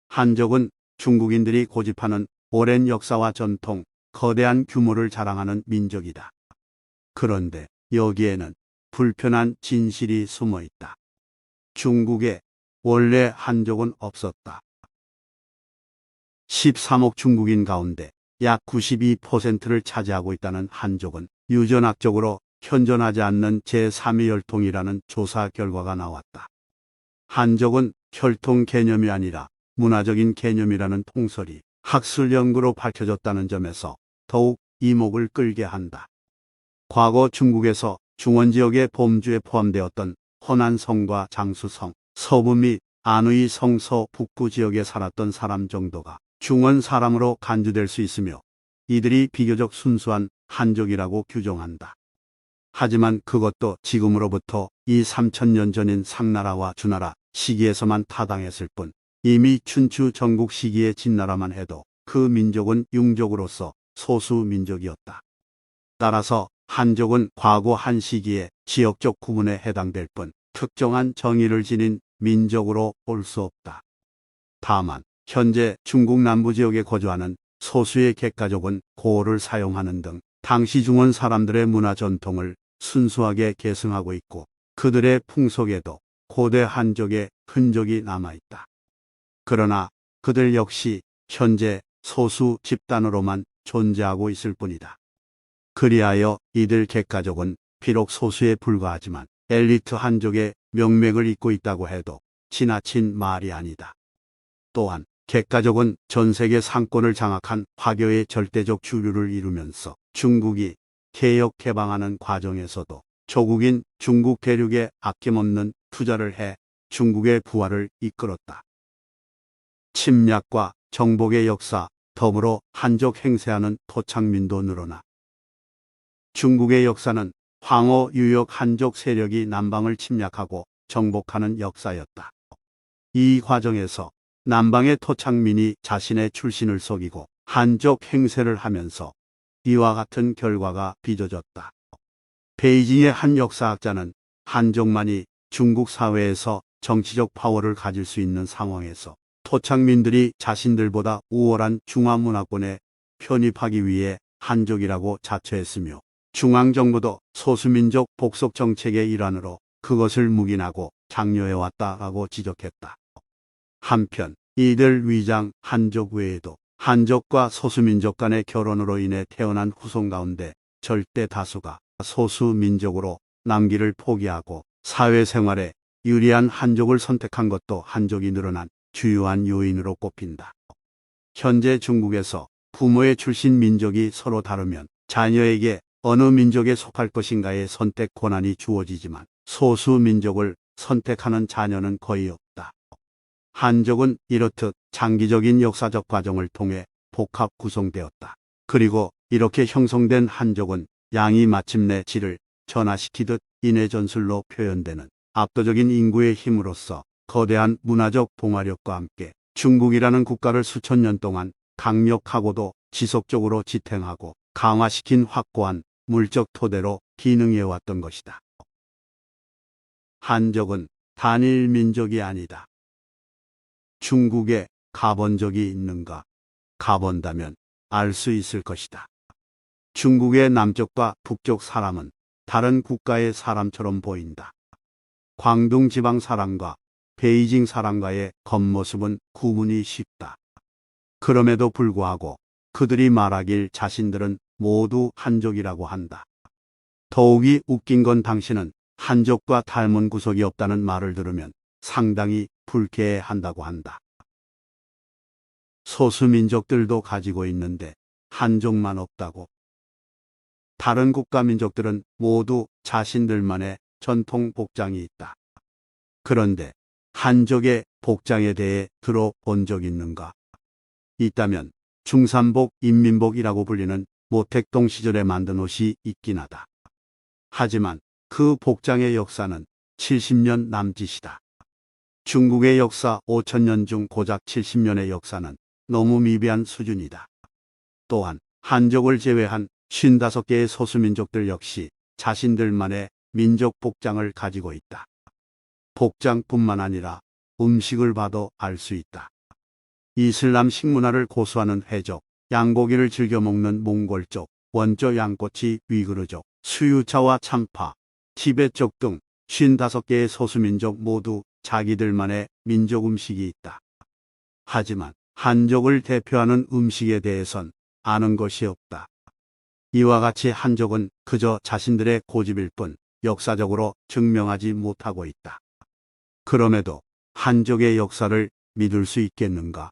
한족은 중국인들이 고집하는 오랜 역사와 전통, 거대한 규모를 자랑하는 민족이다. 그런데 여기에는 불편한 진실이 숨어 있다. 중국에 원래 한족은 없었다. 13억 중국인 가운데 약 92%를 차지하고 있다는 한족은 유전학적으로 현존하지 않는 제3의 혈통이라는 조사 결과가 나왔다. 한족은 혈통 개념이 아니라 문화적인 개념이라는 통설이 학술 연구로 밝혀졌다는 점에서 더욱 이목을 끌게 한다. 과거 중국에서 중원 지역의 범주에 포함되었던 허난성과 장수성, 서부 및 안의 성서 북부 지역에 살았던 사람 정도가 중원 사람으로 간주될 수 있으며 이들이 비교적 순수한 한족이라고 규정한다. 하지만 그것도 지금으로부터 2~3천년 전인 상나라와 주나라 시기에서만 타당했을 뿐 이미 춘추 전국 시기의 진나라만 해도 그 민족은 융족으로서 소수 민족이었다. 따라서 한족은 과거 한 시기의 지역적 구분에 해당될 뿐 특정한 정의를 지닌 민족으로 볼 수 없다. 다만 현재 중국 남부 지역에 거주하는 소수의 객가족은 고어를 사용하는 등 당시 중원 사람들의 문화 전통을 순수하게 계승하고 있고 그들의 풍속에도 고대 한족의 흔적이 남아있다. 그러나 그들 역시 현재 소수 집단으로만 존재하고 있을 뿐이다. 그리하여 이들 객가족은 비록 소수에 불과하지만 엘리트 한족의 명맥을 잇고 있다고 해도 지나친 말이 아니다. 또한 객가족은 전 세계 상권을 장악한 화교의 절대적 주류를 이루면서 중국이 개혁 개방하는 과정에서도 조국인 중국 대륙에 아낌없는 투자를 해 중국의 부활을 이끌었다. 침략과 정복의 역사, 더불어 한족 행세하는 토착민도 늘어나 중국의 역사는 황허 유역 한족 세력이 남방을 침략하고 정복하는 역사였다. 이 과정에서 남방의 토착민이 자신의 출신을 속이고 한족 행세를 하면서 이와 같은 결과가 빚어졌다. 베이징의 한 역사학자는 한족만이 중국 사회에서 정치적 파워를 가질 수 있는 상황에서 토착민들이 자신들보다 우월한 중화문화권에 편입하기 위해 한족이라고 자처했으며 중앙정부도 소수민족 복속 정책의 일환으로 그것을 묵인하고 장려해왔다라고 지적했다. 한편 이들 위장 한족 외에도 한족과 소수민족 간의 결혼으로 인해 태어난 후손 가운데 절대 다수가 소수민족으로 남기를 포기하고 사회생활에 유리한 한족을 선택한 것도 한족이 늘어난 주요한 요인으로 꼽힌다. 현재 중국에서 부모의 출신 민족이 서로 다르면 자녀에게 어느 민족에 속할 것인가의 선택 권한이 주어지지만 소수민족을 선택하는 자녀는 거의 없다. 한족은 이렇듯 장기적인 역사적 과정을 통해 복합 구성되었다. 그리고 이렇게 형성된 한족은 양이 마침내 질을 전화시키듯 인해전술로 표현되는 압도적인 인구의 힘으로써 거대한 문화적 봉화력과 함께 중국이라는 국가를 수천 년 동안 강력하고도 지속적으로 지탱하고 강화시킨 확고한 물적 토대로 기능해왔던 것이다. 한족은 단일 민족이 아니다. 중국에 가본 적이 있는가? 가본다면 알 수 있을 것이다. 중국의 남쪽과 북쪽 사람은 다른 국가의 사람처럼 보인다. 광둥 지방 사람과 베이징 사람과의 겉모습은 구분이 쉽다. 그럼에도 불구하고 그들이 말하길 자신들은 모두 한족이라고 한다. 더욱이 웃긴 건 당신은 한족과 닮은 구석이 없다는 말을 들으면 상당히 불쾌해한다고 한다. 소수민족들도 가지고 있는데 한족만 없다고. 다른 국가 민족들은 모두 자신들만의 전통 복장이 있다. 그런데 한족의 복장에 대해 들어본 적 있는가? 있다면 중산복, 인민복이라고 불리는 모택동 시절에 만든 옷이 있긴 하다. 하지만 그 복장의 역사는 70년 남짓이다. 중국의 역사 5천년 중 고작 70년의 역사는 너무 미비한 수준이다. 또한 한족을 제외한 55개의 소수민족들 역시 자신들만의 민족 복장을 가지고 있다. 복장뿐만 아니라 음식을 봐도 알 수 있다. 이슬람 식문화를 고수하는 회족, 양고기를 즐겨 먹는 몽골족, 원조 양꼬치 위그르족, 수유차와 참파, 티베트족 등 55개의 소수민족 모두 자기들만의 민족 음식이 있다. 하지만 한족을 대표하는 음식에 대해선 아는 것이 없다. 이와 같이 한족은 그저 자신들의 고집일 뿐 역사적으로 증명하지 못하고 있다. 그럼에도 한족의 역사를 믿을 수 있겠는가?